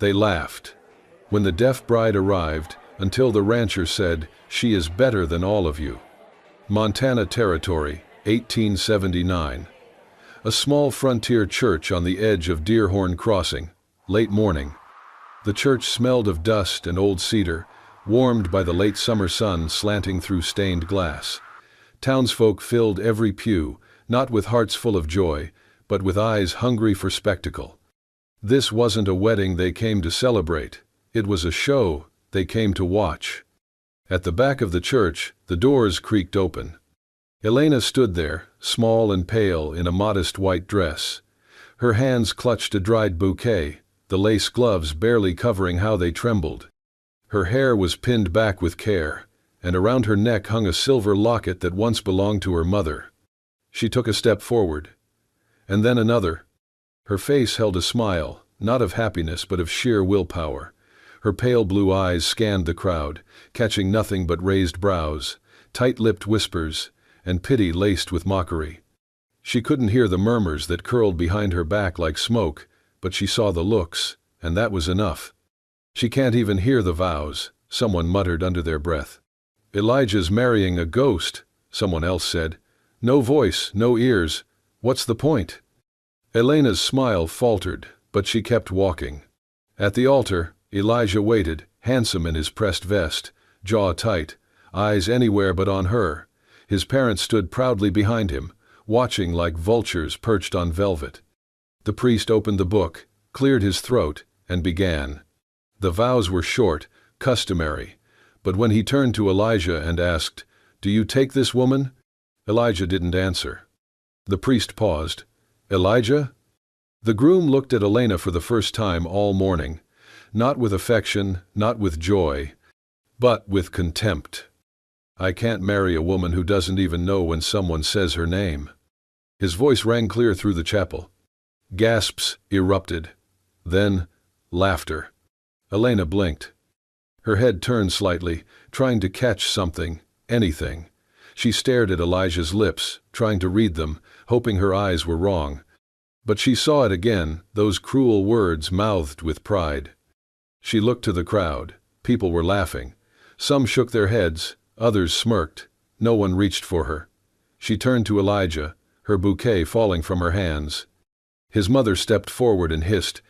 They laughed. When the deaf bride arrived, until the rancher said, "She is better than all of you." Montana Territory, 1879. A small frontier church on the edge of Deerhorn Crossing, late morning. The church smelled of dust and old cedar, warmed by the late summer sun slanting through stained glass. Townsfolk filled every pew, not with hearts full of joy, but with eyes hungry for spectacle. This wasn't a wedding they came to celebrate. It was a show they came to watch. At the back of the church, the doors creaked open. Elena stood there, small and pale in a modest white dress. Her hands clutched a dried bouquet, the lace gloves barely covering how they trembled. Her hair was pinned back with care, and around her neck hung a silver locket that once belonged to her mother. She took a step forward, and then another. Her face held a smile, not of happiness but of sheer willpower. Her pale blue eyes scanned the crowd, catching nothing but raised brows, tight-lipped whispers, and pity laced with mockery. She couldn't hear the murmurs that curled behind her back like smoke, but she saw the looks, and that was enough. "She can't even hear the vows," someone muttered under their breath. "Elijah's marrying a ghost," someone else said. "No voice, no ears. What's the point?" Elena's smile faltered, but she kept walking. At the altar, Elijah waited, handsome in his pressed vest, jaw tight, eyes anywhere but on her. His parents stood proudly behind him, watching like vultures perched on velvet. The priest opened the book, cleared his throat, and began. The vows were short, customary, but when he turned to Elijah and asked, "Do you take this woman?" Elijah didn't answer. The priest paused. "Elijah?" The groom looked at Elena for the first time all morning, not with affection, not with joy, but with contempt. "I can't marry a woman who doesn't even know when someone says her name." His voice rang clear through the chapel. Gasps erupted. Then, laughter. Elena blinked. Her head turned slightly, trying to catch something, anything. She stared at Elijah's lips, trying to read them, hoping her eyes were wrong. But she saw it again, those cruel words mouthed with pride. She looked to the crowd. People were laughing. Some shook their heads, others smirked. No one reached for her. She turned to Elijah, her bouquet falling from her hands. His mother stepped forward and hissed,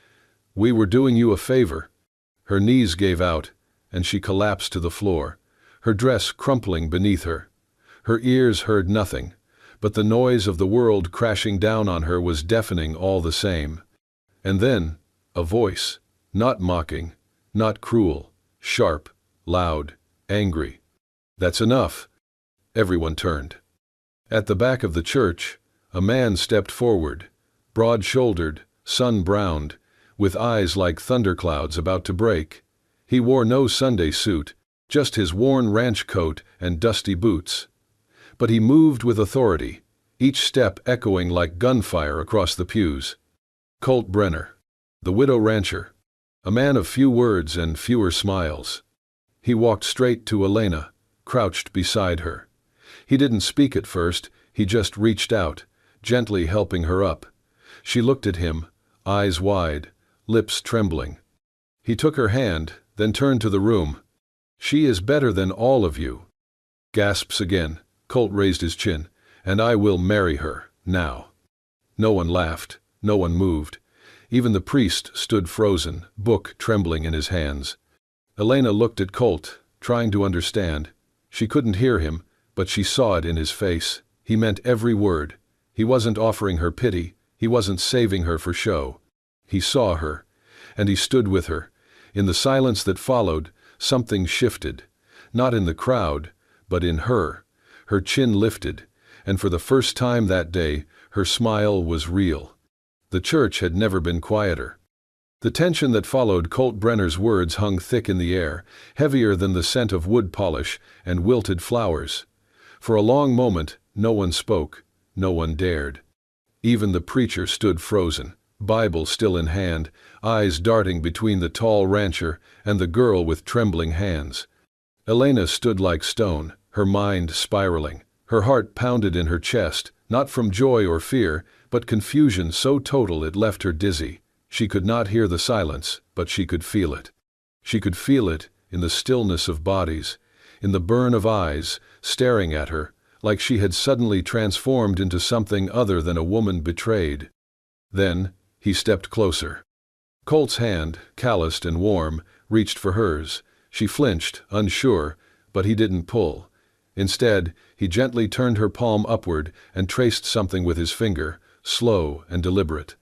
"We were doing you a favor." Her knees gave out, and she collapsed to the floor, her dress crumpling beneath her. Her ears heard nothing, but the noise of the world crashing down on her was deafening all the same. And then, a voice, not mocking, not cruel, sharp, loud, angry. "That's enough." Everyone turned. At the back of the church, a man stepped forward, broad-shouldered, sun-browned, with eyes like thunderclouds about to break. He wore no Sunday suit, just his worn ranch coat and dusty boots. But he moved with authority, each step echoing like gunfire across the pews. Colt Brenner, the widow rancher, a man of few words and fewer smiles. He walked straight to Elena, crouched beside her. He didn't speak at first, he just reached out, gently helping her up. She looked at him, eyes wide, lips trembling. He took her hand, then turned to the room. "She is better than all of you." Gasps again. Colt raised his chin. "And I will marry her, now." No one laughed, no one moved. Even the priest stood frozen, book trembling in his hands. Elena looked at Colt, trying to understand. She couldn't hear him, but she saw it in his face. He meant every word. He wasn't offering her pity, he wasn't saving her for show. He saw her, and he stood with her. In the silence that followed, something shifted. Not in the crowd, but in her. Her chin lifted, and for the first time that day, her smile was real. The church had never been quieter. The tension that followed Colt Brenner's words hung thick in the air, heavier than the scent of wood polish and wilted flowers. For a long moment, no one spoke, no one dared. Even the preacher stood frozen, Bible still in hand, eyes darting between the tall rancher and the girl with trembling hands. Elena stood like stone, her mind spiraling. Her heart pounded in her chest, not from joy or fear, but confusion so total it left her dizzy. She could not hear the silence, but she could feel it. She could feel it in the stillness of bodies, in the burn of eyes staring at her, like she had suddenly transformed into something other than a woman betrayed. Then, he stepped closer. Colt's hand, calloused and warm, reached for hers. She flinched, unsure, but he didn't pull. Instead, he gently turned her palm upward and traced something with his finger, slow and deliberate.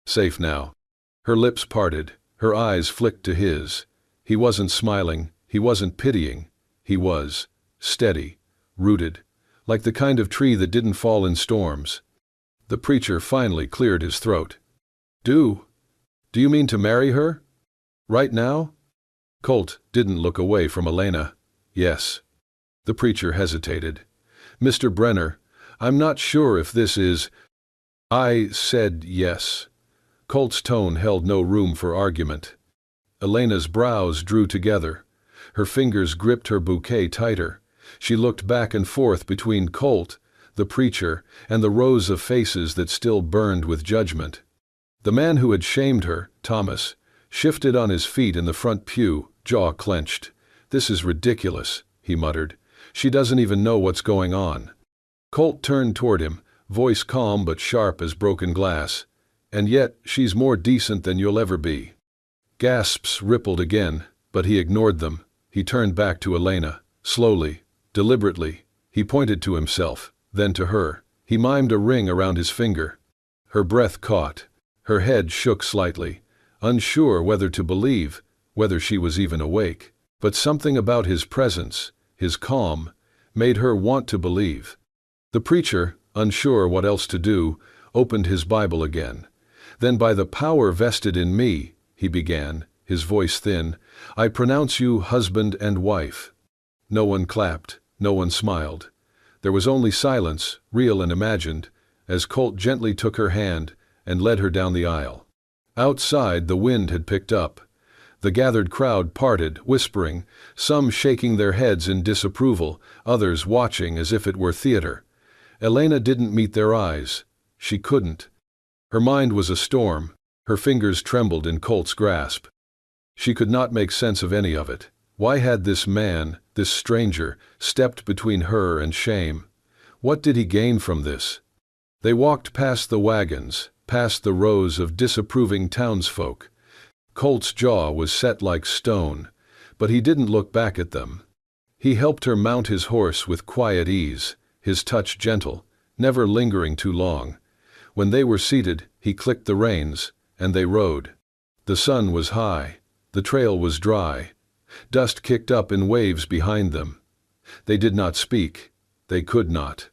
Safe now. Her lips parted, her eyes flicked to his. He wasn't smiling, he wasn't pitying. He was steady, rooted, like the kind of tree that didn't fall in storms. The preacher finally cleared his throat. Do you mean to marry her? Right now? Colt didn't look away from Elena. Yes. The preacher hesitated. Mr. Brenner, I'm not sure if this is... I said yes. Colt's tone held no room for argument. Elena's brows drew together. Her fingers gripped her bouquet tighter. She looked back and forth between Colt, the preacher, and the rows of faces that still burned with judgment. The man who had shamed her, Thomas, shifted on his feet in the front pew, jaw clenched. This is ridiculous, he muttered. She doesn't even know what's going on. Colt turned toward him, voice calm but sharp as broken glass. And yet she's more decent than you'll ever be. Gasps rippled again, but he ignored them. He turned back to Elena. Slowly, deliberately, he pointed to himself, then to her. He mimed a ring around his finger. Her breath caught. Her head shook slightly, unsure whether to believe, whether she was even awake. But something about his presence, his calm, made her want to believe. The preacher, unsure what else to do, opened his Bible again. Then by the power vested in me, he began, his voice thin, I pronounce you husband and wife. No one clapped, no one smiled. There was only silence, real and imagined, as Colt gently took her hand and led her down the aisle. Outside, the wind had picked up. The gathered crowd parted, whispering, some shaking their heads in disapproval, others watching as if it were theater. Elena didn't meet their eyes. She couldn't. Her mind was a storm. Her fingers trembled in Colt's grasp. She could not make sense of any of it. Why had this man, this stranger, stepped between her and shame? What did he gain from this? They walked past the wagons, past the rows of disapproving townsfolk. Colt's jaw was set like stone, but he didn't look back at them. He helped her mount his horse with quiet ease, his touch gentle, never lingering too long. When they were seated, he clicked the reins, and they rode. The sun was high. The trail was dry. Dust kicked up in waves behind them. They did not speak. They could not.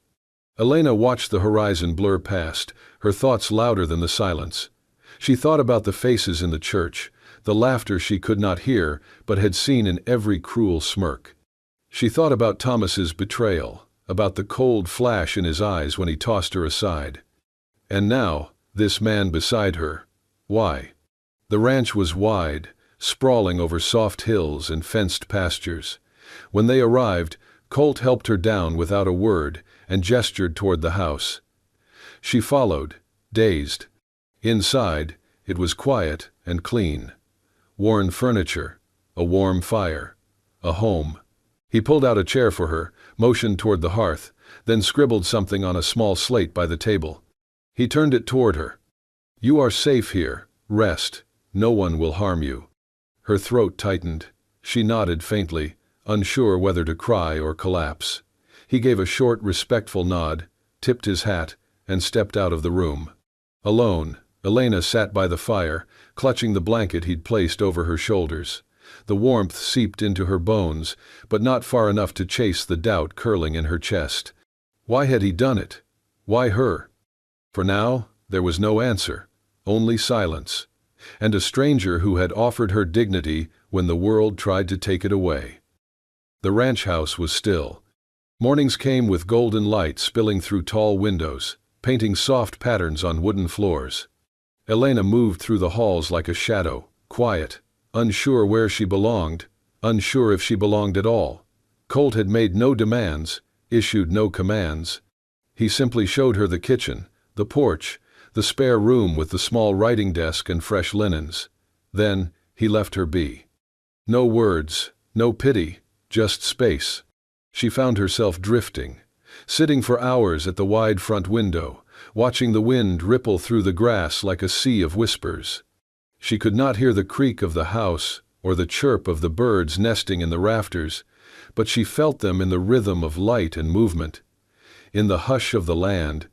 Elena watched the horizon blur past, her thoughts louder than the silence. She thought about the faces in the church, the laughter she could not hear but had seen in every cruel smirk. She thought about Thomas's betrayal, about the cold flash in his eyes when he tossed her aside. And now, this man beside her. Why? The ranch was wide, sprawling over soft hills and fenced pastures. When they arrived, Colt helped her down without a word and gestured toward the house. She followed, dazed. Inside, it was quiet and clean. Worn furniture, a warm fire, a home. He pulled out a chair for her, motioned toward the hearth, then scribbled something on a small slate by the table. He turned it toward her. You are safe here. Rest. No one will harm you. Her throat tightened. She nodded faintly, unsure whether to cry or collapse. He gave a short, respectful nod, tipped his hat, and stepped out of the room. Alone, Elena sat by the fire, clutching the blanket he'd placed over her shoulders. The warmth seeped into her bones, but not far enough to chase the doubt curling in her chest. Why had he done it? Why her? For now, there was no answer, only silence, and a stranger who had offered her dignity when the world tried to take it away. The ranch house was still. Mornings came with golden light spilling through tall windows, painting soft patterns on wooden floors. Elena moved through the halls like a shadow, quiet, unsure where she belonged, unsure if she belonged at all. Colt had made no demands, issued no commands. He simply showed her the kitchen, the porch, the spare room with the small writing desk and fresh linens. Then, he left her be. No words, no pity, just space. She found herself drifting, sitting for hours at the wide front window, watching the wind ripple through the grass like a sea of whispers. She could not hear the creak of the house or the chirp of the birds nesting in the rafters, but she felt them in the rhythm of light and movement. In the hush of the land,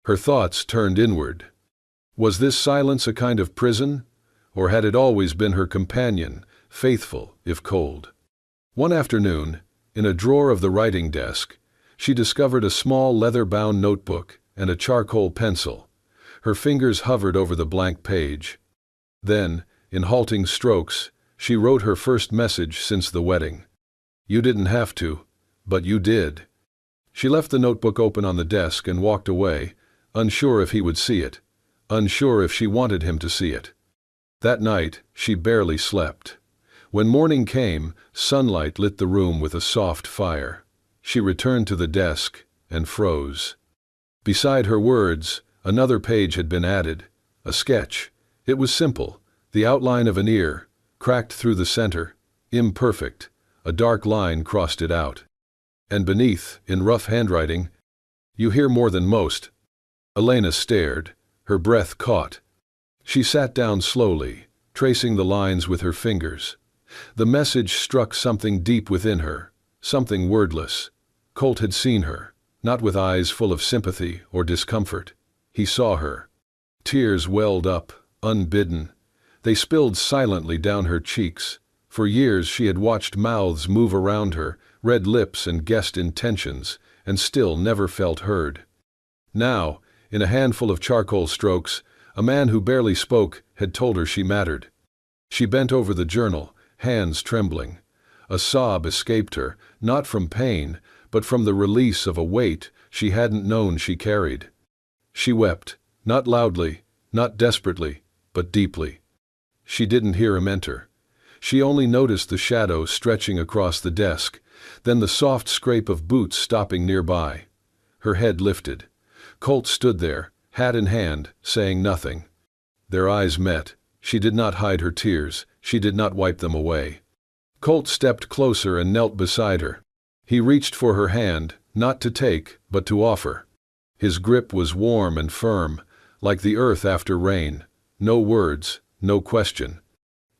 her thoughts turned inward. Was this silence a kind of prison, or had it always been her companion, faithful if cold? One afternoon, in a drawer of the writing desk, she discovered a small leather-bound notebook and a charcoal pencil. Her fingers hovered over the blank page. Then, in halting strokes, she wrote her first message since the wedding. "You didn't have to, but you did." She left the notebook open on the desk and walked away, unsure if he would see it, unsure if she wanted him to see it. That night, she barely slept. When morning came, sunlight lit the room with a soft fire. She returned to the desk and froze. Beside her words, another page had been added, a sketch. It was simple, the outline of an ear, cracked through the center, imperfect. A dark line crossed it out. And beneath, in rough handwriting, "You hear more than most." Elena stared, her breath caught. She sat down slowly, tracing the lines with her fingers. The message struck something deep within her, something wordless. Colt had seen her, not with eyes full of sympathy or discomfort. He saw her. Tears welled up, unbidden. They spilled silently down her cheeks. For years she had watched mouths move around her, read lips and guessed intentions, and still never felt heard. Now, in a handful of charcoal strokes, a man who barely spoke had told her she mattered. She bent over the journal, hands trembling. A sob escaped her, not from pain, but from the release of a weight she hadn't known she carried. She wept, not loudly, not desperately, but deeply. She didn't hear him enter. She only noticed the shadow stretching across the desk, then the soft scrape of boots stopping nearby. Her head lifted. Colt stood there, hat in hand, saying nothing. Their eyes met. She did not hide her tears. She did not wipe them away. Colt stepped closer and knelt beside her. He reached for her hand, not to take, but to offer. His grip was warm and firm, like the earth after rain. No words, no question.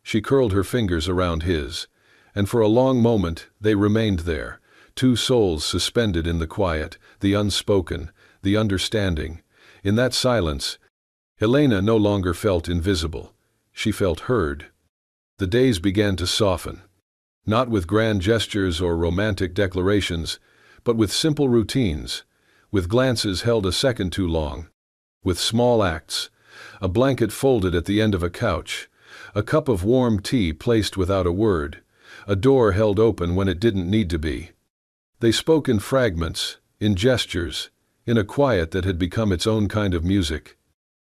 She curled her fingers around his, and for a long moment they remained there, two souls suspended in the quiet, the unspoken, the understanding. In that silence, Elena no longer felt invisible. She felt heard. The days began to soften. Not with grand gestures or romantic declarations, but with simple routines, with glances held a second too long, with small acts, a blanket folded at the end of a couch, a cup of warm tea placed without a word, a door held open when it didn't need to be. They spoke in fragments, in gestures, in a quiet that had become its own kind of music.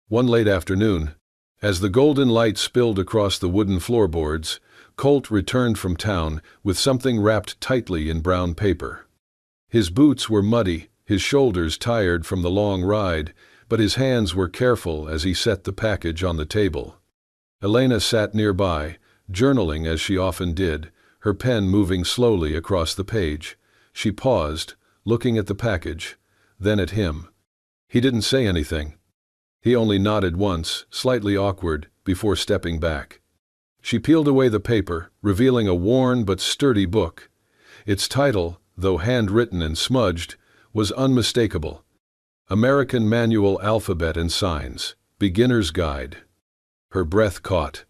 One late afternoon, as the golden light spilled across the wooden floorboards, Colt returned from town with something wrapped tightly in brown paper. His boots were muddy, his shoulders tired from the long ride, but his hands were careful as he set the package on the table. Elena sat nearby, journaling as she often did, her pen moving slowly across the page. She paused, looking at the package, then at him. He didn't say anything. He only nodded once, slightly awkward, before stepping back. She peeled away the paper, revealing a worn but sturdy book. Its title, though handwritten and smudged, was unmistakable. American Manual Alphabet and Signs, Beginner's Guide. Her breath caught.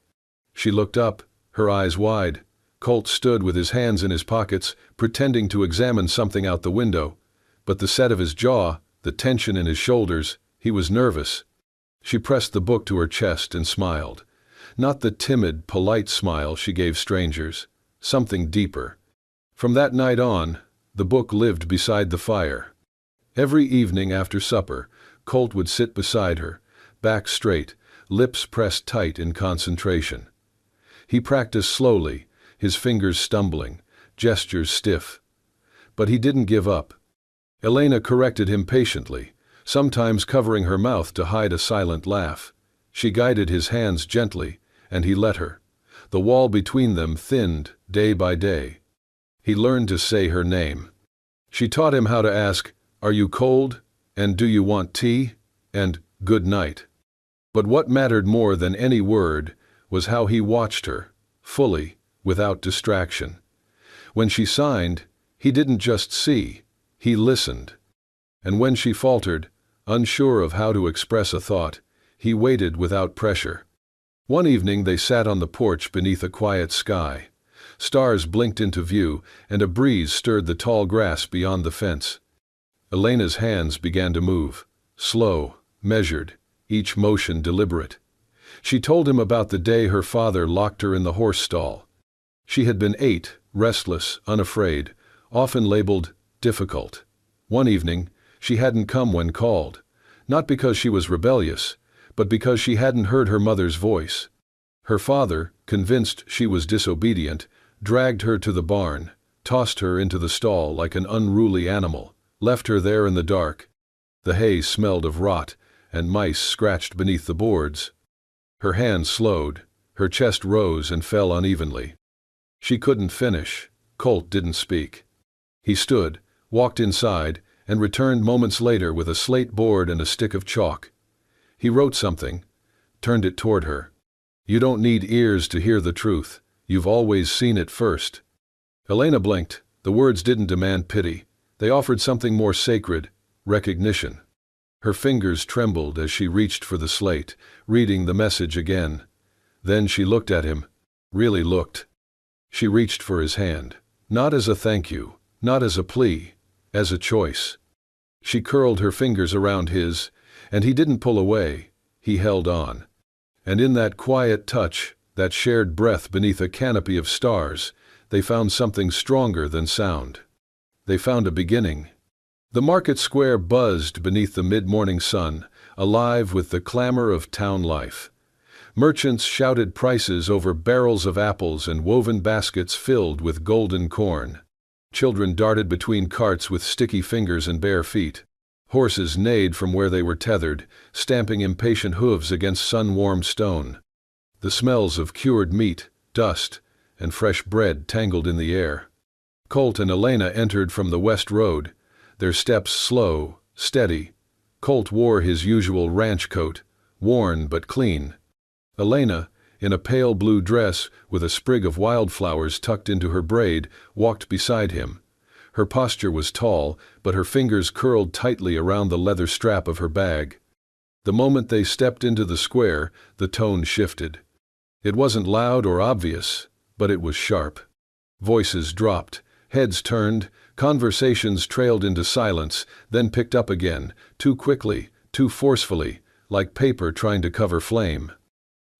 She looked up, her eyes wide. Colt stood with his hands in his pockets, pretending to examine something out the window. But the set of his jaw, the tension in his shoulders, he was nervous. She pressed the book to her chest and smiled. Not the timid, polite smile she gave strangers. Something deeper. From that night on, the book lived beside the fire. Every evening after supper, Colt would sit beside her, back straight, lips pressed tight in concentration. He practiced slowly, his fingers stumbling, gestures stiff. But he didn't give up. Elena corrected him patiently, sometimes covering her mouth to hide a silent laugh. She guided his hands gently, and he let her. The wall between them thinned day by day. He learned to say her name. She taught him how to ask, "Are you cold?" and "Do you want tea?" and "Good night." But what mattered more than any word was how he watched her, fully, without distraction. When she signed, he didn't just see, he listened. And when she faltered, unsure of how to express a thought, he waited without pressure. One evening they sat on the porch beneath a quiet sky. Stars blinked into view, and a breeze stirred the tall grass beyond the fence. Elena's hands began to move, slow, measured, each motion deliberate. She told him about the day her father locked her in the horse stall. She had been 8, restless, unafraid, often labeled difficult. One evening, she hadn't come when called, not because she was rebellious, but because she hadn't heard her mother's voice. Her father, convinced she was disobedient, dragged her to the barn, tossed her into the stall like an unruly animal, left her there in the dark. The hay smelled of rot, and mice scratched beneath the boards. Her hands slowed, her chest rose and fell unevenly. She couldn't finish. Colt didn't speak. He stood, walked inside, and returned moments later with a slate board and a stick of chalk. He wrote something, turned it toward her. "You don't need ears to hear the truth. You've always seen it first." Elena blinked. The words didn't demand pity. They offered something more sacred, recognition. Her fingers trembled as she reached for the slate, reading the message again. Then she looked at him, really looked. She reached for his hand, not as a thank you, not as a plea, as a choice. She curled her fingers around his, and he didn't pull away, he held on. And in that quiet touch, that shared breath beneath a canopy of stars, they found something stronger than sound. They found a beginning. The market square buzzed beneath the mid-morning sun, alive with the clamor of town life. Merchants shouted prices over barrels of apples and woven baskets filled with golden corn. Children darted between carts with sticky fingers and bare feet. Horses neighed from where they were tethered, stamping impatient hooves against sun-warmed stone. The smells of cured meat, dust, and fresh bread tangled in the air. Colt and Elena entered from the west road, their steps slow, steady. Colt wore his usual ranch coat, worn but clean. Elena, in a pale blue dress with a sprig of wildflowers tucked into her braid, walked beside him. Her posture was tall, but her fingers curled tightly around the leather strap of her bag. The moment they stepped into the square, the tone shifted. It wasn't loud or obvious, but it was sharp. Voices dropped, heads turned, conversations trailed into silence, then picked up again, too quickly, too forcefully, like paper trying to cover flame.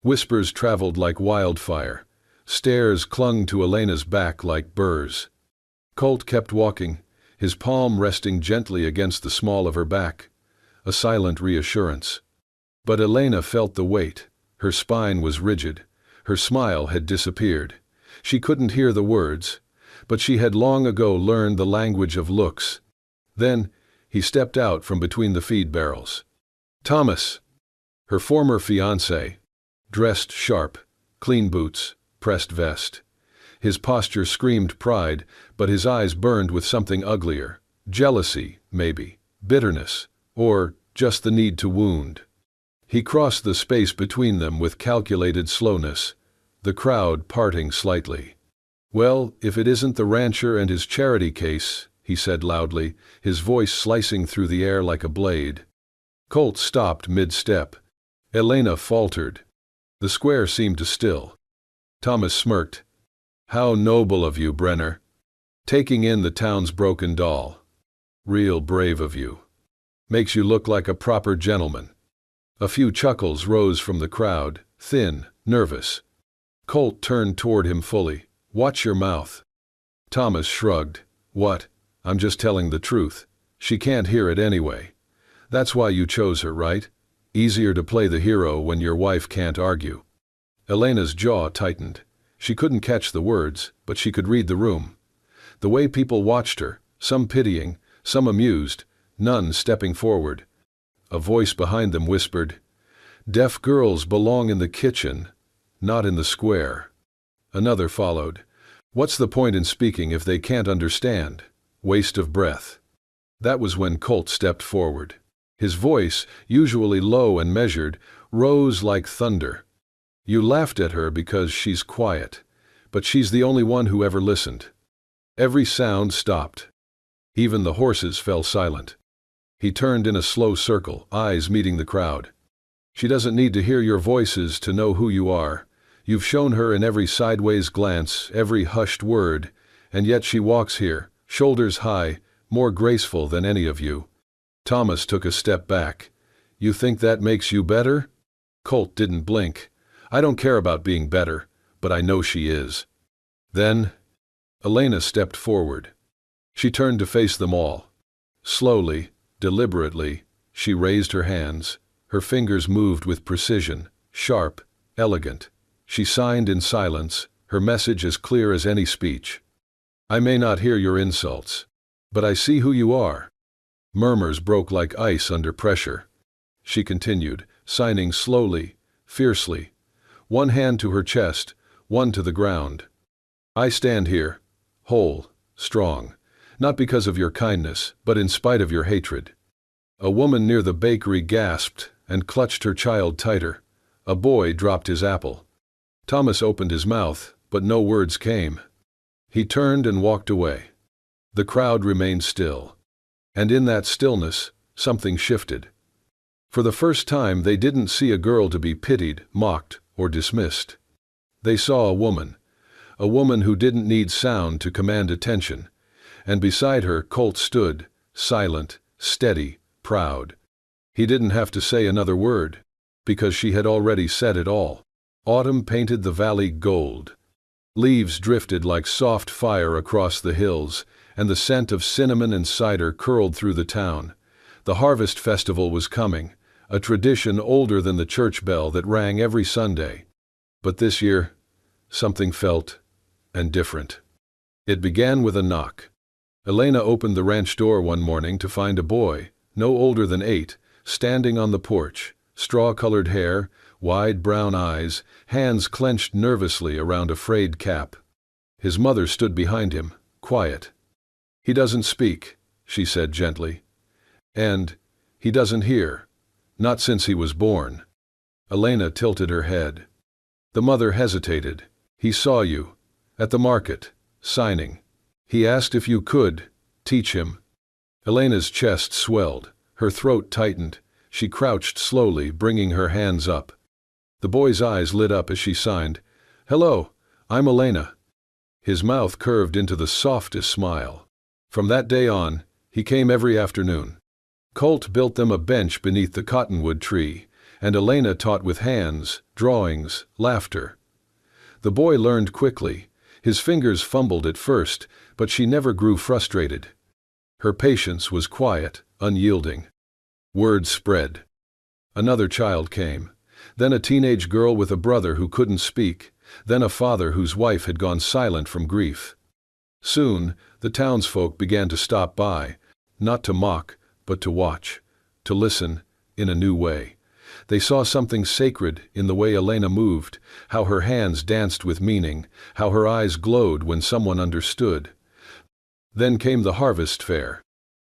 Whispers traveled like wildfire. Stares clung to Elena's back like burrs. Colt kept walking, his palm resting gently against the small of her back. A silent reassurance. But Elena felt the weight. Her spine was rigid. Her smile had disappeared. She couldn't hear the words, but she had long ago learned the language of looks. Then, he stepped out from between the feed barrels. Thomas, her former fiancé, dressed sharp, clean boots, pressed vest. His posture screamed pride, but his eyes burned with something uglier. Jealousy, maybe, bitterness, or just the need to wound. He crossed the space between them with calculated slowness, the crowd parting slightly. "Well, if it isn't the rancher and his charity case," he said loudly, his voice slicing through the air like a blade. Colt stopped mid-step. Elena faltered. The square seemed to still. Thomas smirked. "How noble of you, Brenner. Taking in the town's broken doll. Real brave of you. Makes you look like a proper gentleman." A few chuckles rose from the crowd, thin, nervous. Colt turned toward him fully. "Watch your mouth." Thomas shrugged. "What? I'm just telling the truth. She can't hear it anyway. That's why you chose her, right? Easier to play the hero when your wife can't argue." Elena's jaw tightened. She couldn't catch the words, but she could read the room. The way people watched her, some pitying, some amused, none stepping forward. A voice behind them whispered, "Deaf girls belong in the kitchen, not in the square." Another followed, "What's the point in speaking if they can't understand? Waste of breath." That was when Colt stepped forward. His voice, usually low and measured, rose like thunder. "You laughed at her because she's quiet, but she's the only one who ever listened." Every sound stopped. Even the horses fell silent. He turned in a slow circle, eyes meeting the crowd. "She doesn't need to hear your voices to know who you are. You've shown her in every sideways glance, every hushed word, and yet she walks here, shoulders high, more graceful than any of you." Thomas took a step back. "You think that makes you better?" Colt didn't blink. "I don't care about being better, but I know she is." Then Elena stepped forward. She turned to face them all. Slowly, deliberately, she raised her hands. Her fingers moved with precision, sharp, elegant. She signed in silence, her message as clear as any speech. "I may not hear your insults, but I see who you are." Murmurs broke like ice under pressure. She continued, signing slowly, fiercely, one hand to her chest, one to the ground. "I stand here, whole, strong, not because of your kindness, but in spite of your hatred." A woman near the bakery gasped and clutched her child tighter. A boy dropped his apple. Thomas opened his mouth, but no words came. He turned and walked away. The crowd remained still. And in that stillness, something shifted. For the first time, they didn't see a girl to be pitied, mocked, or dismissed. They saw a woman who didn't need sound to command attention. And beside her, Colt stood, silent, steady, proud. He didn't have to say another word, because she had already said it all. Autumn painted the valley gold. Leaves drifted like soft fire across the hills, and the scent of cinnamon and cider curled through the town. The harvest festival was coming, a tradition older than the church bell that rang every Sunday. But this year, something felt and different. It began with a knock. Elena opened the ranch door one morning to find a boy, no older than 8, standing on the porch, straw-colored hair, wide brown eyes, hands clenched nervously around a frayed cap. His mother stood behind him, quiet. "He doesn't speak," she said gently. "And he doesn't hear. Not since he was born." Elena tilted her head. The mother hesitated. "He saw you, at the market, signing. He asked if you could teach him." Elena's chest swelled, her throat tightened. She crouched slowly, bringing her hands up. The boy's eyes lit up as she signed, "Hello, I'm Elena." His mouth curved into the softest smile. From that day on, he came every afternoon. Colt built them a bench beneath the cottonwood tree, and Elena taught with hands, drawings, laughter. The boy learned quickly. His fingers fumbled at first, but she never grew frustrated. Her patience was quiet, unyielding. Word spread. Another child came. Then a teenage girl with a brother who couldn't speak. Then a father whose wife had gone silent from grief. Soon, the townsfolk began to stop by, not to mock, but to watch, to listen, in a new way. They saw something sacred in the way Elena moved, how her hands danced with meaning, how her eyes glowed when someone understood. Then came the harvest fair.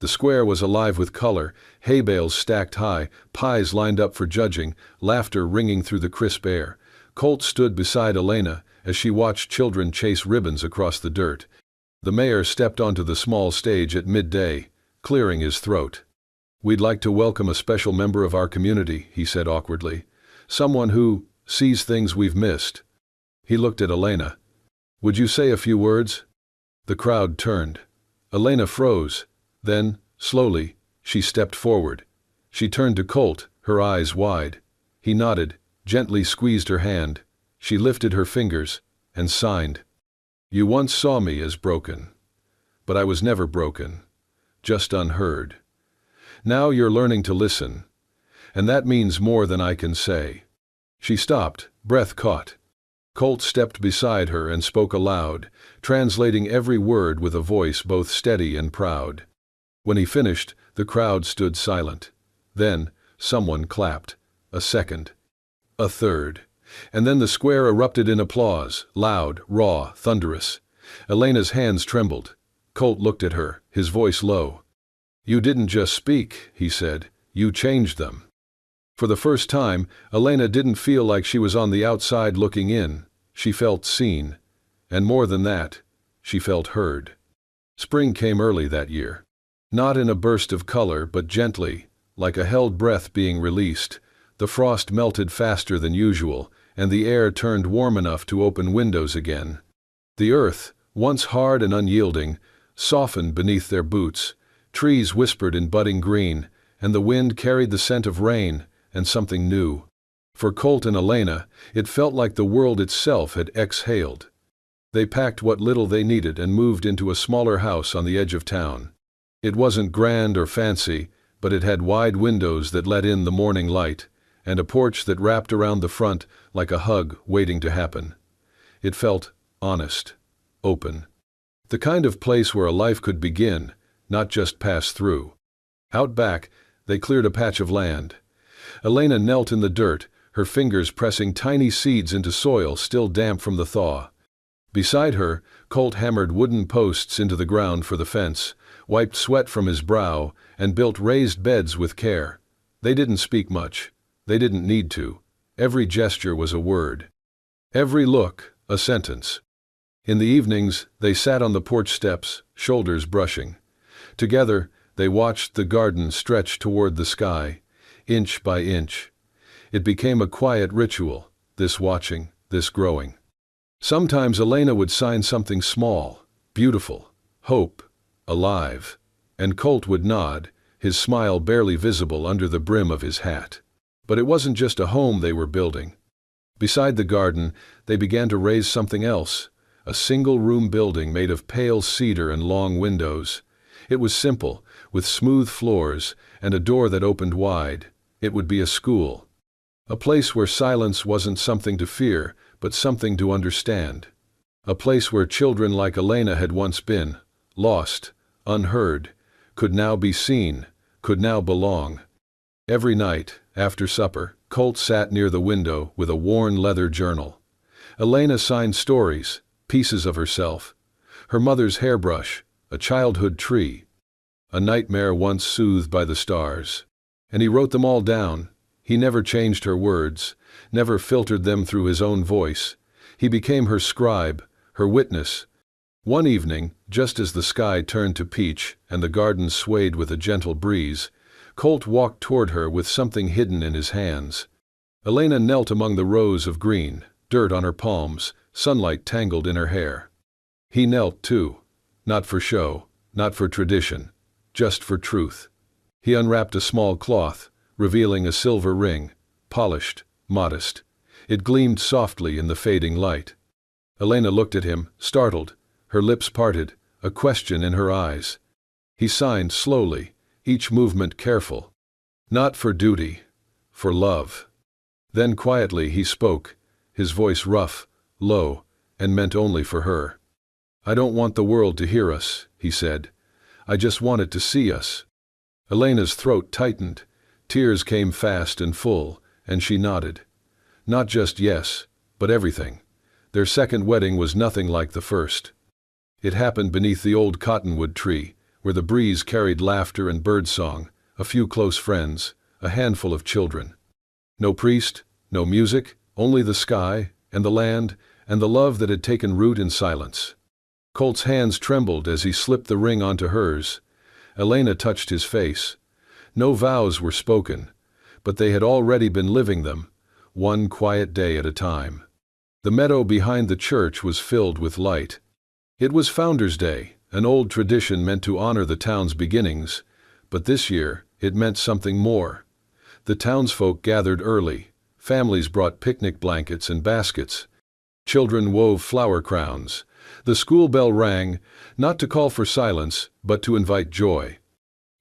The square was alive with color, hay bales stacked high, pies lined up for judging, laughter ringing through the crisp air. Colt stood beside Elena as she watched children chase ribbons across the dirt. The mayor stepped onto the small stage at midday, clearing his throat. "We'd like to welcome a special member of our community," he said awkwardly. "Someone who sees things we've missed." He looked at Elena. "Would you say a few words?" The crowd turned. Elena froze. Then, slowly, she stepped forward. She turned to Colt, her eyes wide. He nodded, gently squeezed her hand. She lifted her fingers and signed. "You once saw me as broken, but I was never broken, just unheard. Now you're learning to listen, and that means more than I can say." She stopped, breath caught. Colt stepped beside her and spoke aloud, translating every word with a voice both steady and proud. When he finished, the crowd stood silent. Then, someone clapped. A second. A third. And then the square erupted in applause, loud, raw, thunderous. Elena's hands trembled. Colt looked at her, his voice low. "You didn't just speak," he said. "You changed them." For the first time, Elena didn't feel like she was on the outside looking in. She felt seen. And more than that, she felt heard. Spring came early that year. Not in a burst of color, but gently, like a held breath being released. The frost melted faster than usual, and the air turned warm enough to open windows again. The earth, once hard and unyielding, softened beneath their boots. Trees whispered in budding green, and the wind carried the scent of rain and something new. For Colt and Elena, it felt like the world itself had exhaled. They packed what little they needed and moved into a smaller house on the edge of town. It wasn't grand or fancy, but it had wide windows that let in the morning light, and a porch that wrapped around the front like a hug waiting to happen. It felt honest, open. The kind of place where a life could begin, not just pass through. Out back, they cleared a patch of land. Elena knelt in the dirt, her fingers pressing tiny seeds into soil still damp from the thaw. Beside her, Colt hammered wooden posts into the ground for the fence, wiped sweat from his brow, and built raised beds with care. They didn't speak much. They didn't need to. Every gesture was a word. Every look, a sentence. In the evenings, they sat on the porch steps, shoulders brushing. Together, they watched the garden stretch toward the sky, inch by inch. It became a quiet ritual, this watching, this growing. Sometimes Elena would sign something small, beautiful, hope, alive, and Colt would nod, his smile barely visible under the brim of his hat. But it wasn't just a home they were building. Beside the garden, they began to raise something else, a single-room building made of pale cedar and long windows. It was simple, with smooth floors and a door that opened wide. It would be a school. A place where silence wasn't something to fear, but something to understand. A place where children like Elena had once been, lost, unheard, could now be seen, could now belong. Every night, after supper, Colt sat near the window with a worn leather journal. Elena signed stories, pieces of herself, her mother's hairbrush, a childhood tree, a nightmare once soothed by the stars. And he wrote them all down. He never changed her words, never filtered them through his own voice. He became her scribe, her witness. One evening, just as the sky turned to peach and the garden swayed with a gentle breeze, Colt walked toward her with something hidden in his hands. Elena knelt among the rows of green, dirt on her palms, sunlight tangled in her hair. He knelt too, not for show, not for tradition, just for truth. He unwrapped a small cloth, revealing a silver ring, polished, modest. It gleamed softly in the fading light. Elena looked at him, startled, her lips parted, a question in her eyes. He signed slowly, each movement careful. Not for duty, for love. Then quietly he spoke, his voice rough, low, and meant only for her. "I don't want the world to hear us," he said. "I just want it to see us." Elena's throat tightened. Tears came fast and full, and she nodded. Not just yes, but everything. Their second wedding was nothing like the first. It happened beneath the old cottonwood tree, where the breeze carried laughter and birdsong, a few close friends, a handful of children. No priest, no music, only the sky, and the land, and the love that had taken root in silence. Colt's hands trembled as he slipped the ring onto hers. Elena touched his face. No vows were spoken, but they had already been living them, one quiet day at a time. The meadow behind the church was filled with light. It was Founder's Day, an old tradition meant to honor the town's beginnings, but this year it meant something more. The townsfolk gathered early. Families brought picnic blankets and baskets. Children wove flower crowns. The school bell rang, not to call for silence, but to invite joy.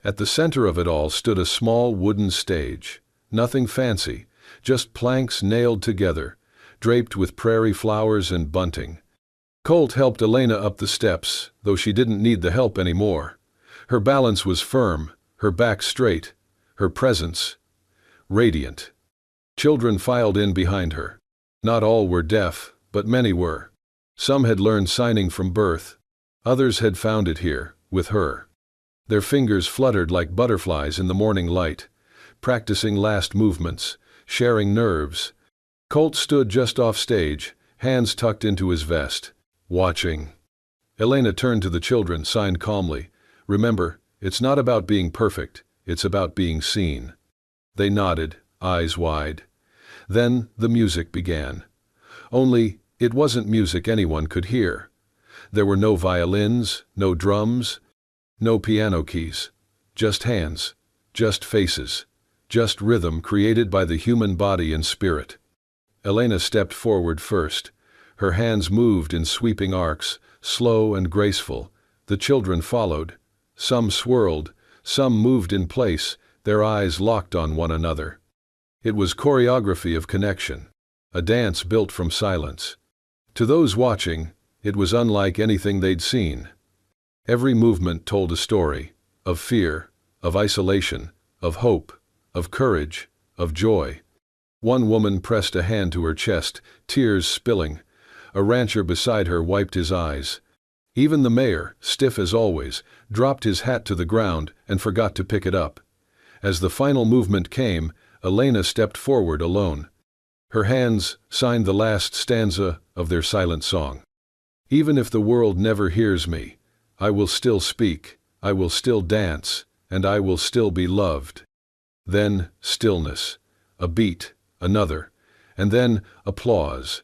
At the center of it all stood a small wooden stage. Nothing fancy, just planks nailed together, draped with prairie flowers and bunting. Colt helped Elena up the steps, though she didn't need the help anymore. Her balance was firm, her back straight, her presence radiant. Children filed in behind her. Not all were deaf, but many were. Some had learned signing from birth. Others had found it here, with her. Their fingers fluttered like butterflies in the morning light, practicing last movements, sharing nerves. Colt stood just off stage, hands tucked into his vest, watching. Elena turned to the children, signed calmly, "Remember, it's not about being perfect, it's about being seen." They nodded, eyes wide. Then the music began. Only, it wasn't music anyone could hear. There were no violins, no drums, no piano keys. Just hands, just faces, just rhythm created by the human body and spirit. Elena stepped forward first. Her hands moved in sweeping arcs, slow and graceful. The children followed. Some swirled, some moved in place, their eyes locked on one another. It was choreography of connection, a dance built from silence. To those watching, it was unlike anything they'd seen. Every movement told a story, of fear, of isolation, of hope, of courage, of joy. One woman pressed a hand to her chest, tears spilling. A rancher beside her wiped his eyes. Even the mayor, stiff as always, dropped his hat to the ground and forgot to pick it up. As the final movement came, Elena stepped forward alone. Her hands signed the last stanza of their silent song. "Even if the world never hears me, I will still speak, I will still dance, and I will still be loved." Then stillness, a beat, another, and then applause.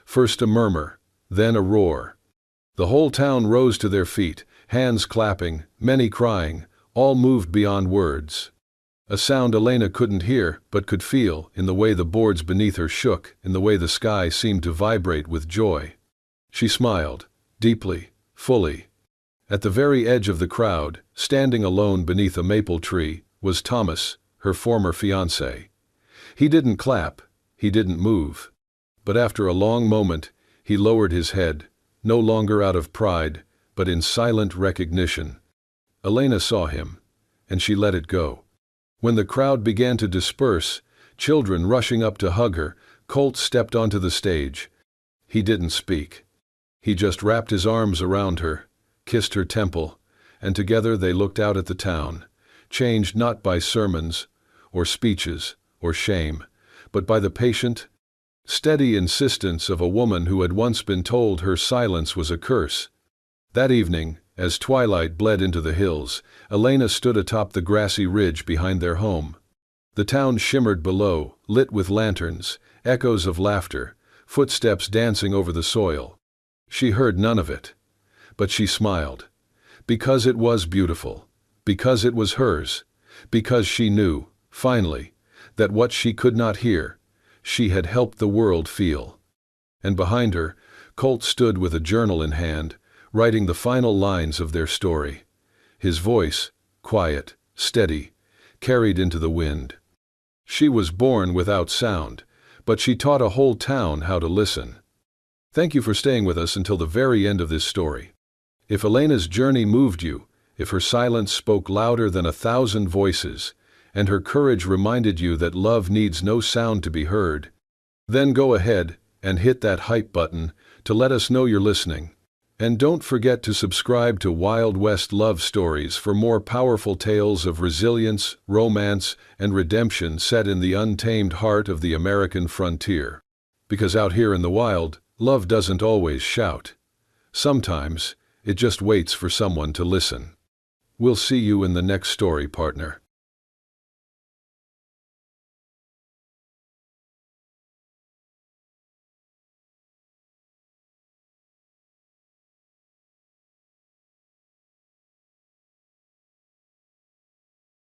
First a murmur, then a roar. The whole town rose to their feet, hands clapping, many crying, all moved beyond words. A sound Elena couldn't hear, but could feel, in the way the boards beneath her shook, in the way the sky seemed to vibrate with joy. She smiled, deeply, fully. At the very edge of the crowd, standing alone beneath a maple tree, was Thomas, her former fiancé. He didn't clap, he didn't move. But after a long moment, he lowered his head, no longer out of pride, but in silent recognition. Elena saw him, and she let it go. When the crowd began to disperse, children rushing up to hug her, Colt stepped onto the stage. He didn't speak. He just wrapped his arms around her, kissed her temple, and together they looked out at the town, changed not by sermons, or speeches, or shame, but by the patient, steady insistence of a woman who had once been told her silence was a curse. That evening, as twilight bled into the hills, Elena stood atop the grassy ridge behind their home. The town shimmered below, lit with lanterns, echoes of laughter, footsteps dancing over the soil. She heard none of it. But she smiled. Because it was beautiful. Because it was hers. Because she knew, finally, that what she could not hear, she had helped the world feel. And behind her, Colt stood with a journal in hand, writing the final lines of their story. His voice, quiet, steady, carried into the wind. She was born without sound, but she taught a whole town how to listen. Thank you for staying with us until the very end of this story. If Elena's journey moved you, if her silence spoke louder than 1,000 voices, and her courage reminded you that love needs no sound to be heard, then go ahead and hit that hype button to let us know you're listening. And don't forget to subscribe to Wild West Love Stories for more powerful tales of resilience, romance, and redemption set in the untamed heart of the American frontier. Because out here in the wild, love doesn't always shout. Sometimes, it just waits for someone to listen. We'll see you in the next story, partner.